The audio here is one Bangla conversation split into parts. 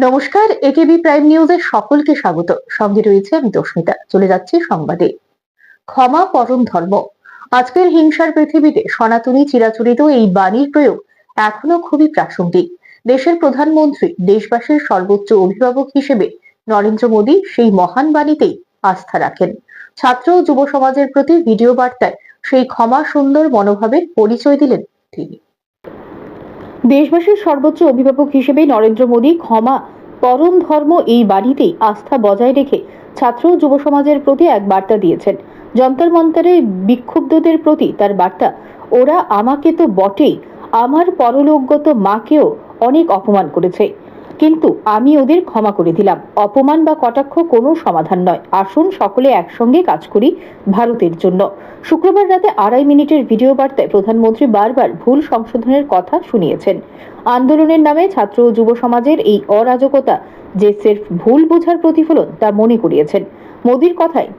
নমস্কার, একেবি প্রাইম নিউজের সকলকে স্বাগত। সঙ্গে রয়েছে আমি তস্মিতা। চলে যাচ্ছি সংবাদে। ক্ষমা পরম ধর্ম। আজকের হিংসার পৃথিবীতে সনাতনী চিরাচরিত এই বাণীর প্রয়োগ এখনো খুবই প্রাসঙ্গিক। দেশের প্রধানমন্ত্রী, দেশবাসীর সর্বোচ্চ অভিভাবক হিসেবে নরেন্দ্র মোদী সেই মহান বাণীতেই আস্থা রাখেন। ছাত্র ও যুব সমাজের প্রতি ভিডিও বার্তায় সেই ক্ষমা সুন্দর মনোভাবের পরিচয় দিলেন তিনি। দেশবাসীর সর্বোচ্চ অভিভাবক হিসেবে নরেন্দ্র মোদী ক্ষমা পরম ধর্ম এই বাণীতেই আস্থা বজায় রেখে ছাত্র ও যুব সমাজের প্রতি এক বার্তা দিয়েছেন। যন্তর মন্তরে বিক্ষুব্ধদের প্রতি তার বার্তা, ওরা আমাকে তো বটেই, আমার পরলোকগত মাকেও অনেক অপমান করেছে, কিন্তু আমি ওদের ক্ষমা করে দিলাম। অপমান বা কটাক্ষ কোনো সমাধান নয়। আসুন সকলে একসঙ্গে কাজ করি ভারতের জন্য। শুক্রবার রাতে 2.5 মিনিটের ভিডিও বার্তায় প্রধানমন্ত্রী বারবার ভুল সংশোধনের কথা শুনিয়েছেন। আন্দোলনের নামে ছাত্র ও যুব সমাজের এই অরাজকতা যে সির্ফ ভুল বোঝার প্রতিফলন তা মনে করিয়েছেন। মোদির কথায়,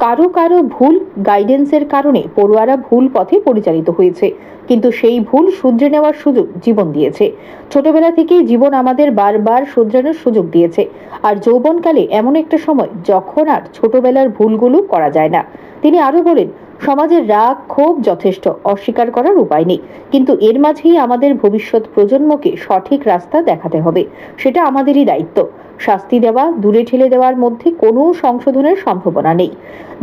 কারো কারো ভুল গাইডেন্সের কারণে পড়ুয়ারা ভুল পথে পরিচালিত হয়েছে, কিন্তু সেই ভুল শুধরে নেওয়ার সুযোগ জীবন দিয়েছে। ছোটবেলা থেকেই জীবন আমাদের বারবার শুধরানোর সুযোগ দিয়েছে। আর যৌবনকালে এমন একটা সময় যখন আর ছোটবেলার ভুলগুলো করা যায় না। তিনি আরো বলেন, সমাজের রাগ ক্ষোভ যথেষ্ট, অস্বীকার করার উপায় নেই, কিন্তু এর মাঝেই আমাদের ভবিষ্যৎ প্রজন্মকে সঠিক রাস্তা দেখাতে হবে। সেটা আমাদেরই দায়িত্ব। শাস্তি দেওয়া, দূরে ঠেলে দেওয়ার মধ্যে কোনো সংশোধনের সম্ভাবনা নেই।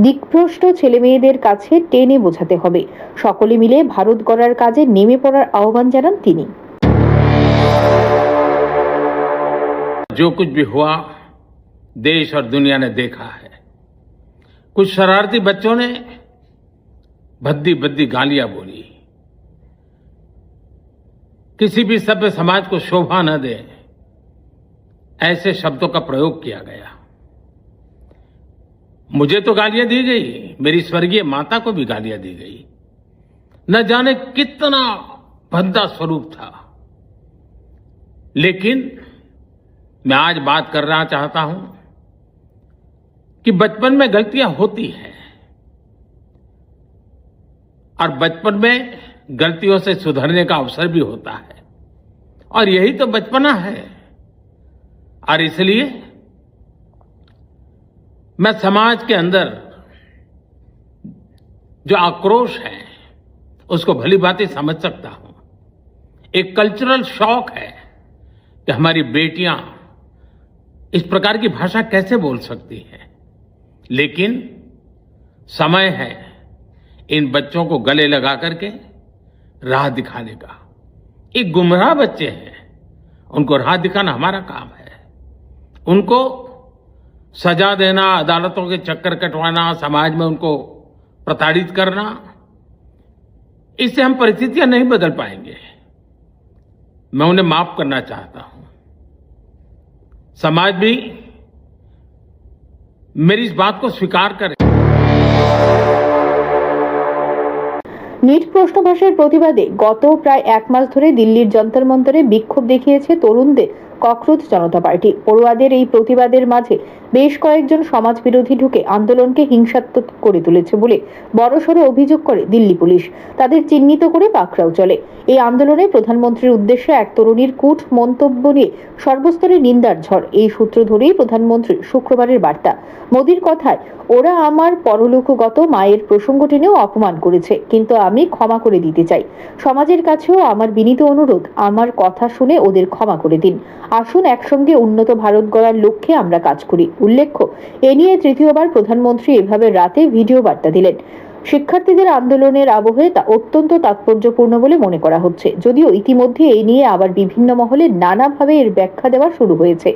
দিকভ্রষ্ট ছেলে মেয়েদের কাছে টেনে বোঝাতে হবে। সকলে মিলে ভারত গড়ার কাজে নেমে পড়ার আহ্বান জানান তিনি। जो कुछ भी हुआ देश और दुनिया ने देखा है। कुछ शरारती बच्चों ने भद्दी भद्दी गालियां बोली, किसी भी सभ्य समाज को शोभा न दे ऐसे शब्दों का प्रयोग किया गया। मुझे तो गालियां दी गई, मेरी स्वर्गीय माता को भी गालियां दी गई। न जाने कितना भद्दा स्वरूप था, लेकिन मैं आज बात करना चाहता हूं कि बचपन में गलतियां होती हैं और बचपन में गलतियों से सुधरने का अवसर भी होता है, और यही तो बचपना है। और इसलिए मैं समाज के अंदर जो आक्रोश है उसको भली भांति समझ सकता हूं। एक कल्चरल शॉक है कि हमारी बेटियां इस प्रकार की भाषा कैसे बोल सकती हैं, लेकिन समय है इन बच्चों को गले लगा करके राह दिखाने का। एक गुमराह बच्चे हैं, उनको राह दिखाना हमारा काम है। उनको सजा देना, अदालतों के चक्कर कटवाना, समाज में उनको प्रताड़ित करना, इससे हम परिस्थितियां नहीं बदल पाएंगे। मैं उन्हें माफ करना चाहता हूं। समाज भी मेरी इस बात को स्वीकार करे। নিট প্রশ্ন ফাঁসের প্রতিবাদে গত প্রায় 1 মাস ধরে দিল্লির যন্তর মন্তরে বিক্ষোভ দেখিয়েছে তরুণদের ককরোচ জনতা পার্টি। পড়ুয়াদের এই প্রতিবাদের মাঝে বেশ কয়েকজন সমাজ বিরোধী ঢুকে আন্দোলনকে হিংসাত্মক করে তুলেছে বলে বড়সড় অভিযোগ করে দিল্লি পুলিশ। তাদের চিহ্নিত করে পাকড়াও চলে। এই আন্দোলনে প্রধানমন্ত্রীর উদ্দেশ্যে এক তরুণীর কূট মন্তব্য নিয়ে সর্বস্তরে নিন্দার ঝড়। এই সূত্র ধরেই প্রধানমন্ত্রীর শুক্রবারের বার্তা। মোদির কথায়, ওরা আমার পরলোকগত মায়ের প্রসঙ্গ টেনেও অপমান করেছে, কিন্তু আমি ক্ষমা করে দিতে চাই। সমাজের কাছেও আমার বিনীত অনুরোধ, আমার কথা শুনে ওদের ক্ষমা করে দিন। আসুন একসঙ্গে উন্নত ভারত গড়ার লক্ষ্যে আমরা কাজ করি। উল্লেখ্য, এ নিয়ে তৃতীয়বার প্রধানমন্ত্রী এভাবে রাতে ভিডিও বার্তা দিলেন। শিক্ষার্থীদের আন্দোলনের আবহে তা অত্যন্ত তাৎপর্যপূর্ণ বলে মনে করা হচ্ছে, যদিও ইতিমধ্যে এই নিয়ে আবার বিভিন্ন মহলে নানাভাবে এর ব্যাখ্যা দেওয়া শুরু হয়েছে,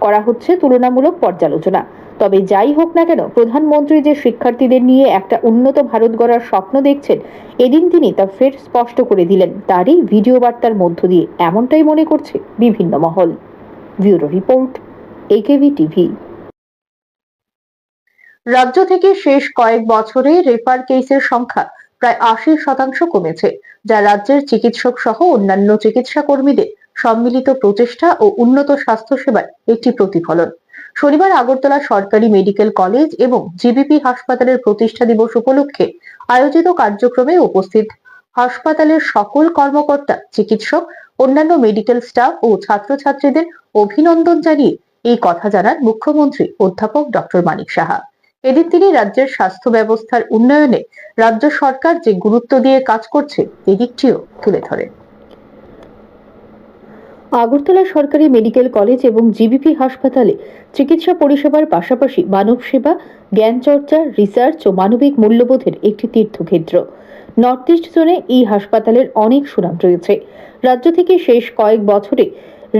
করা হচ্ছে তুলনামূলক পর্যালোচনা। তবে যাই হোক না কেন, প্রধানমন্ত্রী যে শিক্ষার্থীদের নিয়ে একটা উন্নত ভারত গড়ার স্বপ্ন দেখছেন, এদিন তিনি তা ফের স্পষ্ট করে দিলেন তারই ভিডিও বার্তার মধ্য দিয়ে। এমনটাই মনে করছে বিভিন্ন মহল। Bureau report, AKB TV. রাজ্য থেকে শেষ কয়েক বছরে রেফার কেসের সংখ্যা প্রায় 80% কমেছে, যা রাজ্যের চিকিৎসক সহ অন্যান্য চিকিৎসা কর্মীদের সম্মিলিত প্রচেষ্টা ও উন্নত স্বাস্থ্যসেবার একটি প্রতিফলন। শনিবার আগরতলা সরকারি মেডিকেল কলেজ এবং জিবিপি হাসপাতালের প্রতিষ্ঠা দিবস উপলক্ষে আয়োজিত কার্যক্রমে উপস্থিত হাসপাতালের সকল কর্মকর্তা, চিকিৎসক, অন্যান্য মেডিকেল স্টাফ ও ছাত্রছাত্রীদের অভিনন্দন জানিয়ে এই কথা জানান মুখ্যমন্ত্রী অধ্যাপক ডক্টর মানিক সাহা। এদিন তিনি রাজ্যের স্বাস্থ্য ব্যবস্থার উন্নয়নে রাজ্য সরকার যে গুরুত্ব দিয়ে কাজ করছে এদিকটিও তুলে ধরেন। আগরতলা সরকারি মেডিকেল কলেজ এবং জিবিপি হাসপাতালে চিকিৎসা পরিষেবার পাশাপাশি মানব সেবা, জ্ঞান চর্চা, রিসার্চ ও মানবিক মূল্যবোধের একটি তীর্থক্ষেত্র। নর্থ ইস্ট জোনে এই হাসপাতালের অনেক সুনাম রয়েছে। রাজ্য থেকে শেষ কয়েক বছরে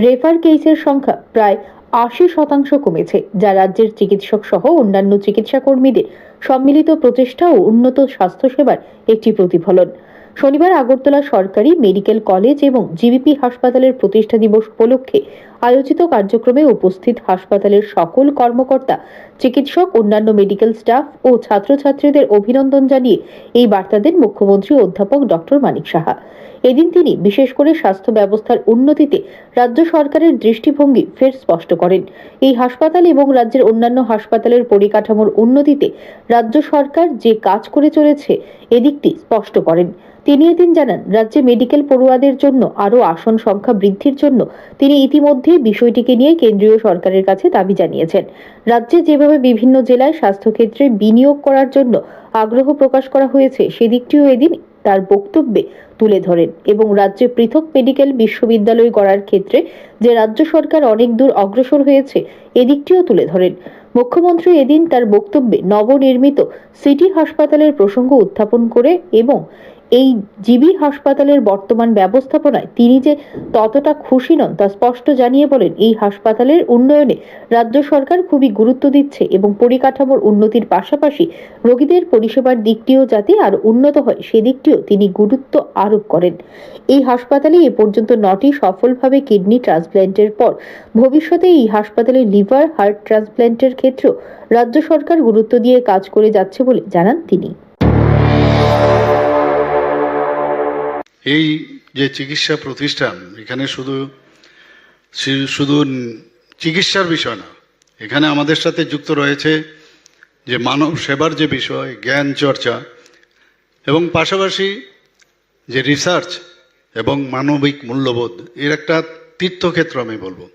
রেফার কেসের সংখ্যা প্রায় ৮০% কমেছে, যা রাজ্যের চিকিৎসক সহ অন্যান্য চিকিৎসা কর্মীদের সম্মিলিত প্রচেষ্টা ও উন্নত স্বাস্থ্যসেবার একটি প্রতিফলন। শনিবার আগরতলা সরকারি মেডিকেল কলেজ এবং জিবিপি হাসপাতালের প্রতিষ্ঠা দিবস উপলক্ষে আয়োজিত কার্যক্রমে উপস্থিত হাসপাতালের সকল কর্মকর্তা, চিকিৎসক, অন্যান্য মেডিকেল স্টাফ ও ছাত্রছাত্রীদের অভিনন্দন জানিয়ে এই বার্তা দেন মুখ্যমন্ত্রী অধ্যাপক ডক্টর মানিক সাহা। এদিন তিনি বিশেষ করে স্বাস্থ্য ব্যবস্থার উন্নতিতে রাজ্য সরকারের দৃষ্টিভঙ্গি ফের স্পষ্ট করেন। এই হাসপাতাল এবং রাজ্যের অন্যান্য হাসপাতালের পরিকাঠামোর উন্নতিতে রাজ্য সরকার যে কাজ করে চলেছে এদিকটি স্পষ্ট করেন। তিনি এদিন জানান, রাজ্যে মেডিকেল পড়ুয়াদের জন্য আরও আসন সংখ্যা বৃদ্ধির জন্য তিনি ইতিমধ্যে বিষয়টিকে নিয়ে কেন্দ্রীয় সরকারের কাছে দাবি জানিয়েছেন। রাজ্যে যেভাবে বিভিন্ন জেলায় স্বাস্থ্যক্ষেত্রে বিনিয়োগ করার জন্য আগ্রহ প্রকাশ করা হয়েছে সেদিকটিও এদিন তার বক্তব্যে তুলে ধরেন এবং রাজ্যে পৃথক মেডিকেল বিশ্ববিদ্যালয় গড়ার ক্ষেত্রে যে রাজ্য সরকার অনেক দূর অগ্রসর হয়েছে এদিকটিও তুলে ধরেন। মুখ্যমন্ত্রী এদিন তার বক্তব্যে নবনির্মিত সিটি হাসপাতালের প্রসঙ্গ উত্থাপন করে এবং এই জিবি হাসপাতালের বর্তমান ব্যবস্থাপনায় তিনি যে ততটা খুশি নন তা স্পষ্ট জানিয়ে বলেন, এই হাসপাতালের উন্নয়নে রাজ্য সরকার খুবই গুরুত্ব দিচ্ছে এবং পরিকাঠামোর উন্নতির পাশাপাশি রোগীদের পরিষেবার দিকটিও যাতে আরো উন্নত হয় সেদিকটিও তিনি গুরুত্ব আরোপ করেন। এই হাসপাতালে এ পর্যন্ত 9টি সফলভাবে কিডনি ট্রান্সপ্ল্যান্টের পর ভবিষ্যতে এই হাসপাতালে লিভার, হার্ট ট্রান্সপ্ল্যান্টের ক্ষেত্রেও রাজ্য সরকার গুরুত্ব দিয়ে কাজ করে যাচ্ছে বলে জানান তিনি। এই যে চিকিৎসা প্রতিষ্ঠান, এখানে শুধু চিকিৎসার বিষয় না, এখানে আমাদের সাথে যুক্ত রয়েছে যে মানব সেবার যে বিষয়, জ্ঞান চর্চা এবং পাশাপাশি যে রিসার্চ এবং মানবিক মূল্যবোধ, এর একটা তীর্থক্ষেত্র আমি বলবো।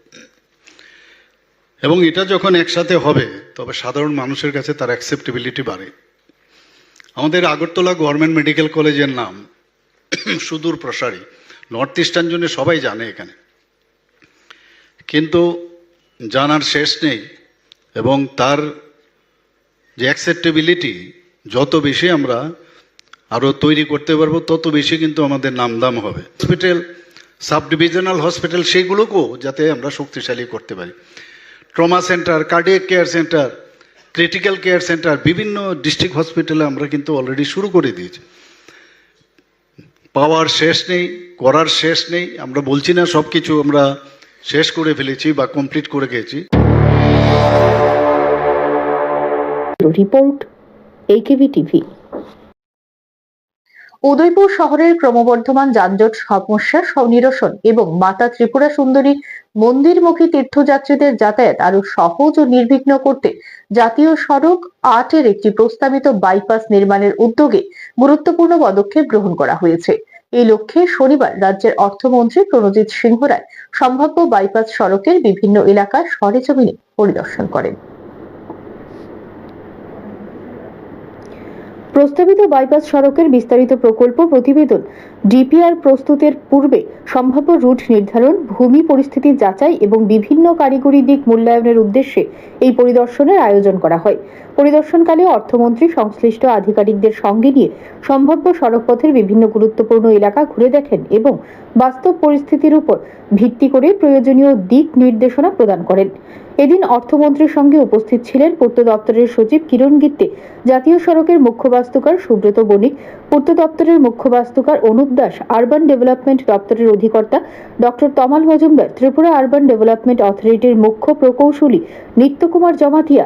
এবং এটা যখন একসাথে হবে তবে সাধারণ মানুষের কাছে তার অ্যাকসেপ্টেবিলিটি বাড়ে। আমাদের আগরতলা গভর্নমেন্ট মেডিকেল কলেজের নাম সুদূর প্রসারী, নর্থ ইস্টার্ন জোনে সবাই জানে এখানে, কিন্তু জানার শেষ নেই। এবং তার যে অ্যাকসেপ্টেবিলিটি যত বেশি আমরা আরও তৈরি করতে পারবো তত বেশি কিন্তু আমাদের নামদাম হবে। হসপিটাল, সাব ডিভিশনাল হসপিটাল, সেইগুলোকেও যাতে আমরা শক্তিশালী করতে পারি। Trauma centre, cardiac care centre, critical care centre বিভিন্ন ডিস্ট্রিক্ট হসপিটালে আমরা কিন্তু অলরেডি শুরু করে দিয়েছি। পাওয়ার শেষ নেই, করার শেষ নেই। আমরা বলছি না সব কিছু আমরা শেষ করে ফেলেছি বা কমপ্লিট করে গেছি। Report AKB TV. উদয়পুর শহরের ক্রমবর্ধমান যানজট সমস্যা নিরসন এবং মাতা ত্রিপুরা সুন্দরী মন্দিরমুখী তীর্থযাত্রীদের যাতায়াত আরো সহজ ও নির্বিঘ্ন করতে জাতীয় সড়ক ৮-এর একটি প্রস্তাবিত বাইপাস নির্মাণের উদ্যোগে গুরুত্বপূর্ণ পদক্ষেপ গ্রহণ করা হয়েছে। এই লক্ষ্যে শনিবার রাজ্যের অর্থমন্ত্রী প্রণজিৎ সিংহ রায় সম্ভাব্য বাইপাস সড়কের বিভিন্ন এলাকা সরেজমিনে পরিদর্শন করেন। প্রস্তাবিত বাইপাস সড়কের বিস্তারিত প্রকল্প প্রতিবেদন, ডিপিআর প্রস্তুতের পূর্বে সম্ভাব্য রুট নির্ধারণ, ভূমি পরিস্থিতি যাচাই এবং বিভিন্ন কারিগরি দিক মূল্যায়নের উদ্দেশ্যে এই পরিদর্শনের আয়োজন করা হয়। পরিদর্শনকালে অর্থমন্ত্রী সংশ্লিষ্ট আধিকারিকদের সঙ্গে নিয়ে সম্ভাব্য সড়কপথের বিভিন্ন গুরুত্বপূর্ণ এলাকা ঘুরে দেখেন এবং বাস্তব পরিস্থিতির উপর ভিত্তি করে প্রয়োজনীয় দিক নির্দেশনা প্রদান করেন। এদিন অর্থমন্ত্রীর সঙ্গে উপস্থিত ছিলেন পূর্ত দপ্তরের সচিব কিরণ গিত্তে, জাতীয় সড়কের মুখ্য বাস্তুকার সুব্রত বণিক, পূর্ত দপ্তরের মুখ্য বাস্তুকার অনুপ দাস, আরবান ডেভেলপমেন্ট দপ্তরের অধিকর্তা ডক্টর তমাল মজুমদার, ত্রিপুরা আরবান ডেভেলপমেন্ট অথরিটির মুখ্য প্রকৌশলী নিত্যকুমার জমাতিয়া,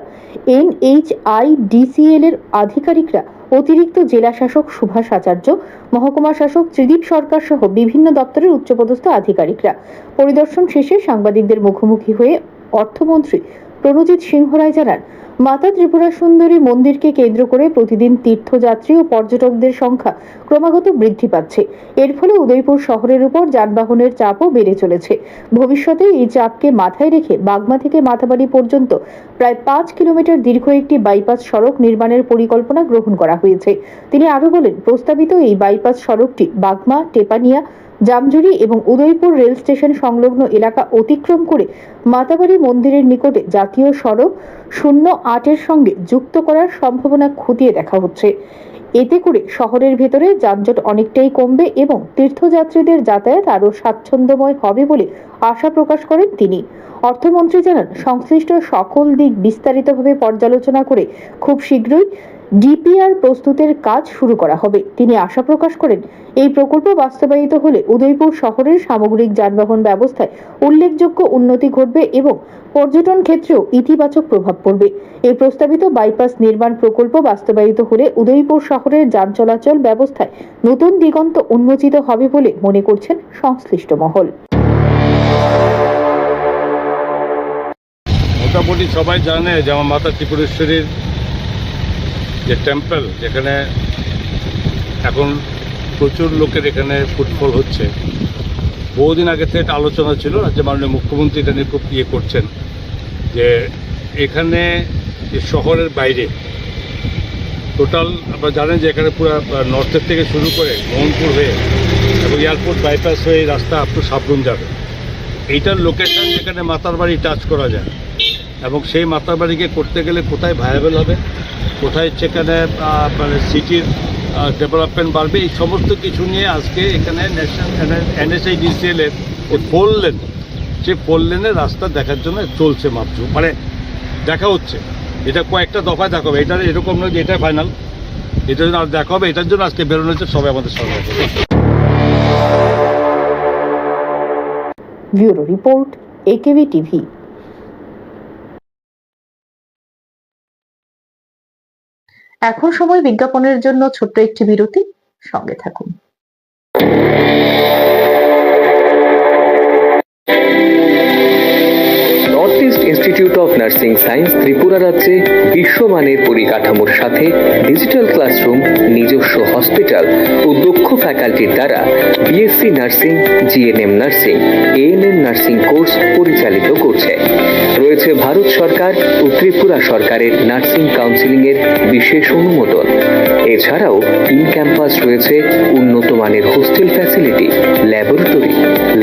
NHIDCL এর আধিকারিকরা, অতিরিক্ত জেলা শাসক সুভাষ আচার্য, মহকুমা শাসক ত্রিদীপ সরকার সহ বিভিন্ন দপ্তরের উচ্চপদস্থ আধিকারিকরা। পরিদর্শন শেষে সাংবাদিকদের মুখোমুখি হয়ে অর্থমন্ত্রী প্রণজিৎ সিংহ রায় জানান, মাতা ত্রিপুরা সুন্দরী মন্দিরকে কেন্দ্র করে প্রতিদিন তীর্থযাত্রী ও পর্যটকদের সংখ্যা ক্রমাগত বৃদ্ধি পাচ্ছে। এর ফলে উদয়পুর শহরের উপর যানবাহনের চাপও বেড়ে চলেছে। ভবিষ্যতে এই চাপকে মাথায় রেখে বাগমা থেকে মাথাবাড়ি পর্যন্ত প্রায় 5 কিলোমিটার দীর্ঘ একটি বাইপাস সড়ক নির্মাণের পরিকল্পনা গ্রহণ করা হয়েছে। তিনি আরো বলেন, প্রস্তাবিত এই বাইপাস সড়কটি বাগমা, টেপানিয়া, জামজুরি এবং উদয়পুর রেল স্টেশন সংলগ্ন এলাকা অতিক্রম করে মাতাবাড়ি মন্দিরের নিকটে জাতীয় সড়ক 08 সঙ্গে যুক্ত করার সম্ভাবনা খতিয়ে দেখা হচ্ছে। এতে করে শহরের ভেতরে যানজট অনেকটাই কমবে এবং তীর্থযাত্রীদের যাতায়াত আরও স্বাচ্ছন্দ্যময় হবে বলে আশা প্রকাশ করেন তিনি। অর্থমন্ত্রী জানান, সংশ্লিষ্ট সকল দিক বিস্তারিতভাবে পর্যালোচনা করে খুব শীঘ্রই ডিপিআর প্রস্তুতের কাজ শুরু করা হবে। তিনি আশা প্রকাশ করেন, এই প্রকল্প বাস্তবায়িত হলে উদয়পুর শহরের সামগ্রিক যানবাহন ব্যবস্থায় উল্লেখযোগ্য উন্নতি ঘটবে এবং পর্যটন ক্ষেত্রেও ইতিবাচক প্রভাব পড়বে। এই প্রস্তাবিত বাইপাস নির্মাণ প্রকল্প বাস্তবায়িত হলে উদয়পুর শহরের যান চলাচল ব্যবস্থায় নতুন দিগন্ত উন্মোচিত হবে বলে মনে করছেন সংশ্লিষ্ট মহল। মোটামুটি সবাই জানে যে আমার মাতা ত্রিপুরেশ্বরীর যে টেম্পল, যেখানে এখন প্রচুর লোকের এখানে ফুটফল হচ্ছে, বহুদিন আগে থেকে একটা আলোচনা ছিল, রাজ্য মাননীয় মুখ্যমন্ত্রী এটা নিয়ে খুব করছেন যে এখানে যে শহরের বাইরে টোটাল আপনারা জানেন যে এখানে পুরো নর্থের থেকে শুরু করে মোহনপুর হয়ে এবং এয়ারপোর্ট বাইপাস হয়ে এই রাস্তা আপ টু সাবরুম যাবে। এইটার লোকেশন যেখানে মাতার বাড়ি টাচ করা যায় এবং সেই মাতার বাড়িকে করতে গেলে কোথায় ভায়াবেল হবে, কোথায় সেখানে মানে সিটির ডেভেলপমেন্ট বাড়বে, এই সমস্ত কিছু নিয়ে আজকে এখানে ন্যাশনাল NHIDCL-এর যে 4 লেন, সেই 4 লেনের রাস্তা দেখার জন্য চলছে মাত্র, মানে দেখা হচ্ছে। এটা কয়েকটা দফায় দেখা হবে, এটা এরকম নয় যে এটাই ফাইনাল, এটার জন্য আর দেখা হবে। এটার জন্য আজকে বেরোনো হচ্ছে সবাই আমাদের সঙ্গে। Bureau report, AKB TV. এখন সময় বিজ্ঞাপনের জন্য ছোট্ট একটি বিরতি, সঙ্গে থাকুন। North east institute of nursing science Tripura রাজ্যে বিশ্বমানের পরিকাঠামোর সাথে ডিজিটাল ক্লাসরুম, নিজস্ব হসপিটাল ও দক্ষ ফ্যাকাল্টির দ্বারা BSc nursing, GNM nursing, ANM nursing course পরিচালিত করছে। রয়েছে ভারত সরকার ও ত্রিপুরা সরকারের নার্সিং কাউন্সিলিংয়ের বিশেষ অনুমোদন। এছাড়াও ইন ক্যাম্পাস রয়েছে উন্নত মানের hostel facility, laboratory,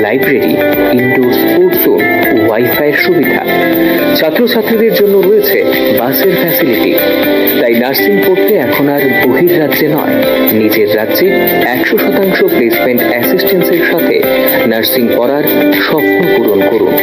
library, indoor sports zone, ওয়াইফাইয়ের সুবিধা। ছাত্রছাত্রীদের জন্য রয়েছে বাসের ফ্যাসিলিটি। তাই নার্সিং পড়তে এখন আর বহির্রাজ্যে নয়, নিজের রাজ্যে 100% প্লেসমেন্ট অ্যাসিস্ট্যান্সের সাথে নার্সিং পড়ার স্বপ্ন পূরণ করুন।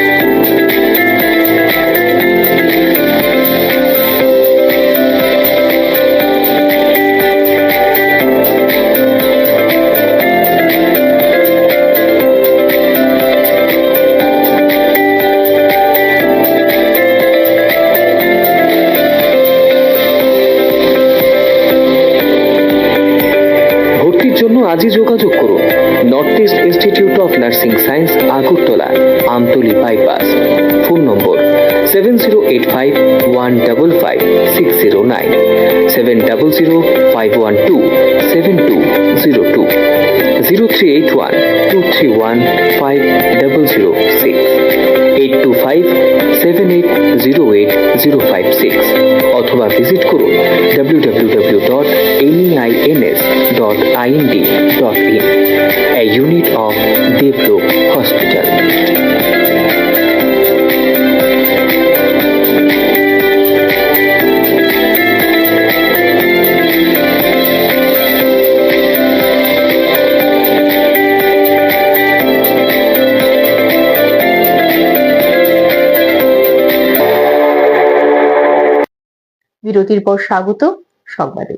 আজই যোগাযোগ করুন north east institute of nursing science, Agartala, Amtali bypass. Phone নম্বর 7085155609, 7005127202, 0381231506, 8257808056 অথবা ভিজিট করুন www.neins.ind.in, a unit of Devlook Hospital. বিরতির পর স্বাগত সংবাদে।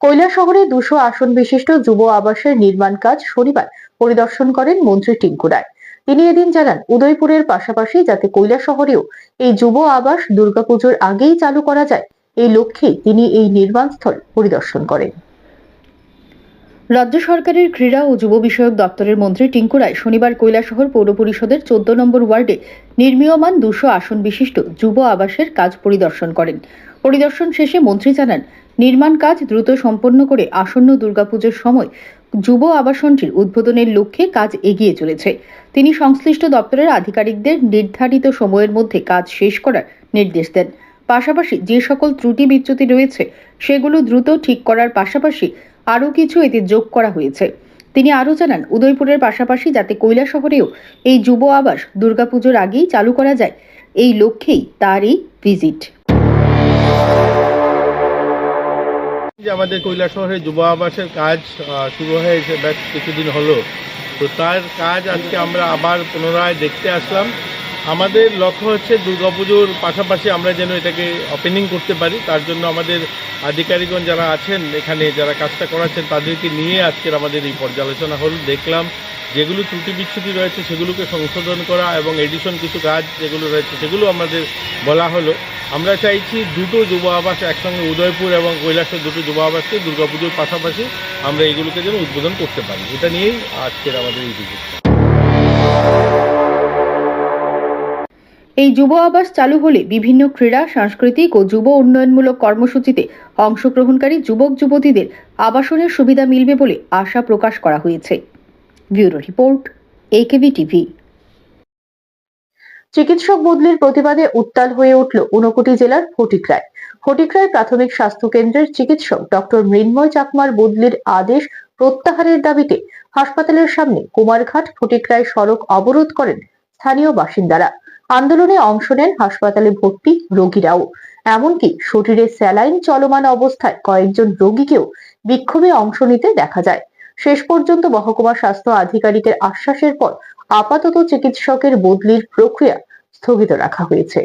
কৈলাসহরে 200 আসন বিশিষ্ট যুব আবাসের নির্মাণ কাজ শনিবার পরিদর্শন করেন মন্ত্রী টিঙ্কু রায়। তিনি এদিন জানান, উদয়পুরের পাশাপাশি যাতে কৈলাসহরেও এই যুব আবাস দুর্গাপুজোর আগেই চালু করা যায়, এই লক্ষ্যে তিনি এই নির্মাণ স্থল পরিদর্শন করেন। রাজ্য সরকারের ক্রীড়া ও যুব বিষয়ক দপ্তরের মন্ত্রী টিঙ্কু রায় শনিবার কৈলাসহর পৌর পরিষদের 14 নম্বর ওয়ার্ডে নির্মীয়মান 200 আসন বিশিষ্ট যুব আবাসের কাজ পরিদর্শন করেন। পরিদর্শন শেষে মন্ত্রী জানান, নির্মাণ কাজ দ্রুত সম্পন্ন করে আসন্ন দুর্গাপুজোর সময় যুব আবাসনটির উদ্বোধনের লক্ষ্যে কাজ এগিয়ে চলেছে। তিনি সংশ্লিষ্ট দপ্তরের আধিকারিকদের নির্ধারিত সময়ের মধ্যে কাজ শেষ করার নির্দেশ দেন। পাশাপাশি যে সকল ত্রুটি বিচ্যুতি রয়েছে সেগুলো দ্রুত ঠিক করার পাশাপাশি আরও কিছু এতে যোগ করা হয়েছে। তিনি আরও জানান, উদয়পুরের পাশাপাশি যাতে কৈলাসহরেও এই যুব আবাস দুর্গাপুজোর আগেই চালু করা যায়, এই লক্ষ্যেই তার এই ভিজিট। যে আমাদের কৈলাসহরে যুব আবাসের কাজ শুরু হয়েছে বেশ কিছুদিন হলো, তো তার কাজ আজকে আমরা আবার পুনরায় দেখতে আসলাম। আমাদের লক্ষ্য হচ্ছে দুর্গাপুজোর পাশাপাশি আমরা যেন এটাকে ওপেনিং করতে পারি। তার জন্য আমাদের আধিকারিকগণ যারা আছেন এখানে, যারা কাজটা করাচ্ছেন, তাদেরকে নিয়ে আজকের আমাদের এই পর্যালোচনা হল। দেখলাম যেগুলো ত্রুটি বিচ্ছুতি রয়েছে সেগুলোকে সংশোধন করা এবং এডিশন কিছু কাজ যেগুলো রয়েছে সেগুলো আমাদের বলা হলো। আমরা চাইছি দুটো যুব আবাস একসঙ্গে, উদয়পুর এবং কৈলাসহর দুটো যুব আবাসকে দুর্গাপুজোর পাশাপাশি আমরা এগুলোকে যেন উদ্বোধন করতে পারি। এটা নিয়েই আজকের আমাদের এই ভিজিটটা। এই যুব আবাস চালু হলে বিভিন্ন ক্রীড়া, সাংস্কৃতিক ও যুব উন্নয়নমূলক কর্মসূচিতে অংশগ্রহণকারী যুবক যুবতীদের আবাসনের সুবিধা মিলবে বলে আশা প্রকাশ করা হয়েছে। Bureau report, AKB TV. চিকিৎসক বদলির প্রতিবাদে উত্তাল হয়ে উঠল ঊনকোটি জেলার ফটিকরায়। ফটিকরায় প্রাথমিক স্বাস্থ্য কেন্দ্রের চিকিৎসক ডক্টর মৃন্ময় চাকমার বদলির আদেশ প্রত্যাহারের দাবিতে হাসপাতালের সামনে কুমারঘাট ফটিকরায় সড়ক অবরোধ করেন স্থানীয় বাসিন্দারা। আন্দোলনে অংশ নেন হাসপাতালে ভর্তি রোগীরাও। এমনকি শরীরে স্যালাইন চলমান অবস্থায় কয়েকজন রোগীকেও বিক্ষোভে অংশ নিতে দেখা যায়। শেষ পর্যন্ত মহকুমা স্বাস্থ্য আধিকারিকের আশ্বাসের পর আপাতত চিকিৎসকের বদলির প্রক্রিয়া স্থগিত রাখা হয়েছে।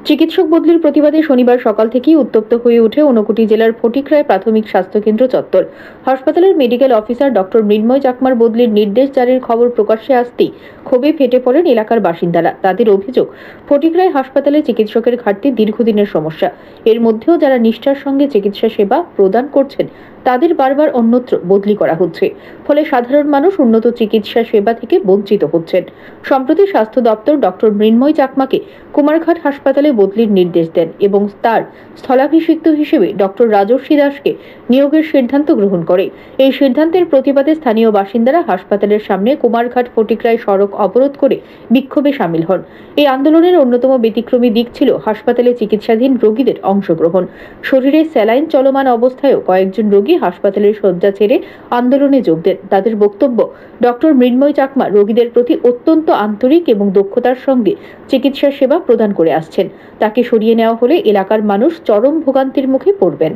চিকিৎসক বদলির প্রতিবাদে শনিবার সকাল থেকেই উত্তপ্ত হয়ে ওঠে ঊনকোটি জেলার ফটিকরায় প্রাথমিক স্বাস্থ্যকেন্দ্র চত্বর। হাসপাতালের মেডিকেল অফিসার ডক্টর মৃন্ময় চাকমার বদলির নির্দেশ জারির খবর প্রকাশ্যে আসতেই ক্ষোভে ফেটে পড়েন এলাকার বাসিন্দারা। তাদের অভিযোগ, ফটিকরায় হাসপাতালে চিকিৎসকের ঘাটতি দীর্ঘদিনের সমস্যা। এর মধ্যেও যারা নিষ্ঠার সঙ্গে চিকিৎসা সেবা প্রদান করছেন তাদের বারবার অন্যত্র বদলি করা হচ্ছে, ফলে সাধারণ মানুষ উন্নত চিকিৎসা সেবা থেকে বঞ্চিত হচ্ছেন। সম্প্রতি স্বাস্থ্য দপ্তর ডক্টর মৃন্ময় চাকমাকে কুমারঘাট হাসপাতালে বদলির নির্দেশ দেন এবং তার স্থলাভিষিক্ত হিসেবে ডক্টর রাজর্ষি দাসকে নিয়োগের সিদ্ধান্ত গ্রহণ করে। এই সিদ্ধান্তের প্রতিবাদে স্থানীয় বাসিন্দারা হাসপাতালের সামনে কুমারঘাট ফটিকরায় সড়ক অবরোধ করে বিক্ষোভে সামিল হন। এই আন্দোলনের অন্যতম ব্যতিক্রমী দিক ছিল হাসপাতালে চিকিৎসাধীন রোগীদের অংশগ্রহণ। শরীরে স্যালাইন চলমান অবস্থায়ও কয়েকজন রোগী হাসপাতালের শয্যা ছেড়ে আন্দোলনে যোগ দেন। তাদের বক্তব্য, ডক্টর মৃন্ময় চাকমা রোগীদের প্রতি অত্যন্ত আন্তরিক এবং দক্ষতার সঙ্গে চিকিৎসা সেবা প্রদান করে আসছেন। তাকে সরিয়ে নেওয়া হলে এলাকার মানুষ চরম ভোগান্তির মুখে পড়বেন।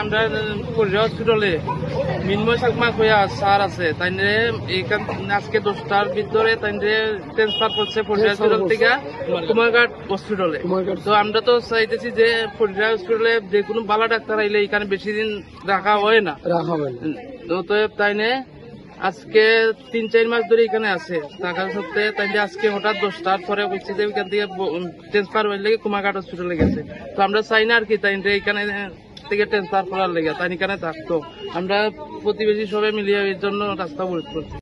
আমরা হসপিটালে মৃন্ময় চাকমা হইয়া স্যার আছে, তাই এইখান আজকে 10টার ভিতরে তাই ট্রান্সফার করছে ফরিদা হসপিটাল থেকে কুমারঘাট হসপিটালে। তো আমরা তো চাইতেছি যে ফরিদা হসপিটালে যে কোনো ভালো ডাক্তার আইলে এখানে বেশি দিন রাখা হয় না, তো তাই আজকে 3-4 মাস ধরে এখানে আছে থাকার সত্ত্বে তাই আজকে হঠাৎ 10টার পরে হচ্ছে যে এখান থেকে ট্রান্সফার হইলে কুমারঘাট হসপিটালে গেছে। তো আমরা চাই না আর কি তাই এখানে থেকে ট্রান্সফার করার লেগে, তাই এখানে থাকতো। আমরা প্রতিবেশী সবাই মিলিয়ে এর জন্য রাস্তা অবরোধ করছি।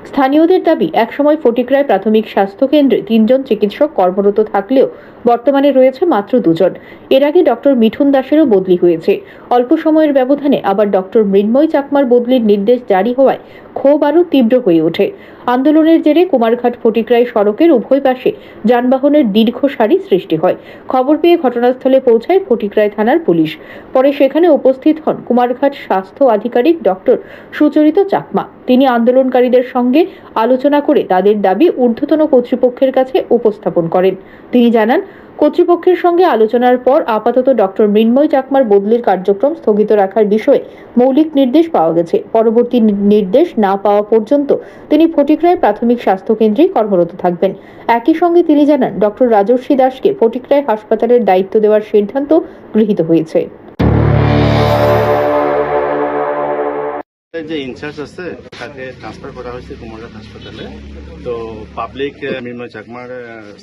স্থানীয়দের দাবি, একসময় ফটিকরায় প্রাথমিক স্বাস্থ্য কেন্দ্রে 3 জন চিকিৎসক কর্মরত থাকলেও বর্তমানে রয়েছে মাত্র 2 জন। এর আগে ডক্টর মিঠুন দাসেরও বদলি হয়েছে। অল্প সময়ের ব্যবধানে আবার ডক্টর মৃন্ময় চাকমার বদলির নির্দেশ জারি হওয়ায় ক্ষোভ আরও তীব্র হয়ে ওঠে। আন্দোলনের জেরে কুমারঘাট ফটিকরায় সড়কের উভয় পাশে যানবাহনের দীর্ঘ সারি সৃষ্টি হয়। খবর পেয়ে ঘটনাস্থলে পৌঁছায় ফটিকরায় থানার পুলিশ। পরে সেখানে উপস্থিত হন কুমারঘাট স্বাস্থ্য আধিকারিক ডক্টর সুচরিত চাকমা। তিনি আন্দোলনকারীদের সঙ্গে আলোচনা করে তাদের দাবি ঊর্ধ্বতন কর্তৃপক্ষের কাছে উপস্থাপন করেন। তিনি জানান, কর্তৃপক্ষের সঙ্গে আলোচনার পর আপাতত ডক্টর মৃন্ময় চাকমার বদলির কার্যক্রম স্থগিত রাখার বিষয়ে মৌলিক নির্দেশ পাওয়া গেছে। পরবর্তী নির্দেশ না পাওয়া পর্যন্ত তিনি ফটিকরায় প্রাথমিক স্বাস্থ্য কেন্দ্রেই কর্মরত থাকবেন। একই সঙ্গে তিনি জানান, ডক্টর রাজর্ষি দাসকে ফটিকরায় হাসপাতালের দায়িত্ব দেওয়ার সিদ্ধান্ত গৃহীত হয়েছে। যে ইনচার্জ আছে তাকে ট্রান্সফার করা হয়েছে কুমারঘাট হাসপাতালে। তো পাবলিক মৃন্ময় চাকমার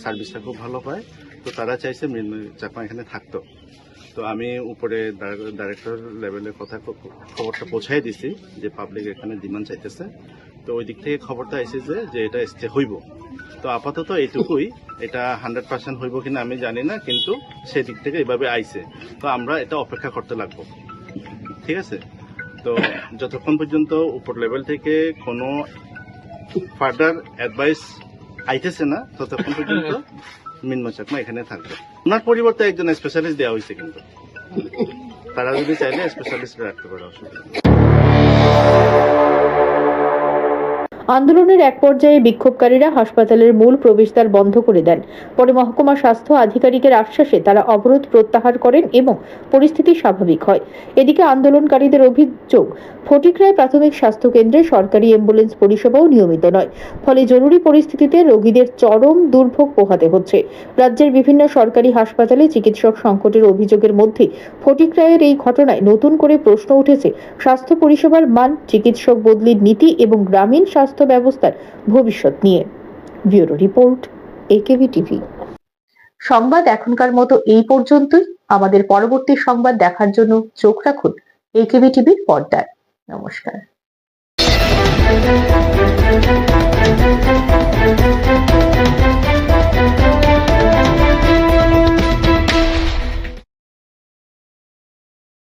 সার্ভিসটা খুব ভালো পায়। তো তারা চাইছে মৃন্ময় চাকমা এখানে থাকতো। তো আমি উপরে ডাইরেক্টর লেভেলে খবরটা পৌঁছাই দিছি যে পাবলিক এখানে ডিমান্ড চাইতেছে। তো ওই দিক থেকে খবরটা এসেছে যে এটা স্টে হইব। তো আপাতত এইটুকুই, এটা 100% হইব কিনা আমি জানি না, কিন্তু সেই দিক থেকে এইভাবে আইছে। তো আমরা এটা অপেক্ষা করতে লাগবো, ঠিক আছে? তো যতক্ষণ পর্যন্ত উপর লেভেল থেকে কোনো ফার্দার অ্যাডভাইস আইতেছে না, ততক্ষণ পর্যন্ত মৃন্ময় চাকমা এখানে থাকবে। ওনার পরিবর্তে একজন স্পেশালিস্ট দেওয়া হয়েছে, কিন্তু তারা যদি চাইলে স্পেশালিস্ট রাখতে পারে, অসুবিধা নেই। আন্দোলনের এক পর্যায়ে বিক্ষোভকারীরা হাসপাতালের মূল প্রবেশদ্বার বন্ধ করে দেন। পরে মহকুমা স্বাস্থ্য আধিকারিকের আশ্বাসে তারা অবরোধ প্রত্যাহার করেন এবং পরিস্থিতি স্বাভাবিক হয়। এদিকে আন্দোলনকারীদের অভিযোগ, ফটিকরায় প্রাথমিক স্বাস্থ্য কেন্দ্রে সরকারি অ্যাম্বুলেন্স পরিষেবাও নিয়মিত নয়, ফলে জরুরি পরিস্থিতিতে রোগীদের চরম দুর্ভোগ পোহাতে হচ্ছে। রাজ্যের বিভিন্ন সরকারি হাসপাতালে চিকিৎসক সংকটের অভিযোগের মধ্যে ফটিকরায়ের এই ঘটনায় নতুন করে প্রশ্ন উঠেছে স্বাস্থ্য পরিষেবার মান, চিকিৎসক বদলির নীতি এবং গ্রামীণ স্বাস্থ্য ব্যবস্থার ভবিষ্যৎ নিয়ে। Bureau report, AKB TV. সংবাদ এখনকার মতো এই পর্যন্তই। আমাদের পরবর্তী সংবাদ দেখার জন্য চোখ রাখুন একেবি টিভির পর্দায়। নমস্কার।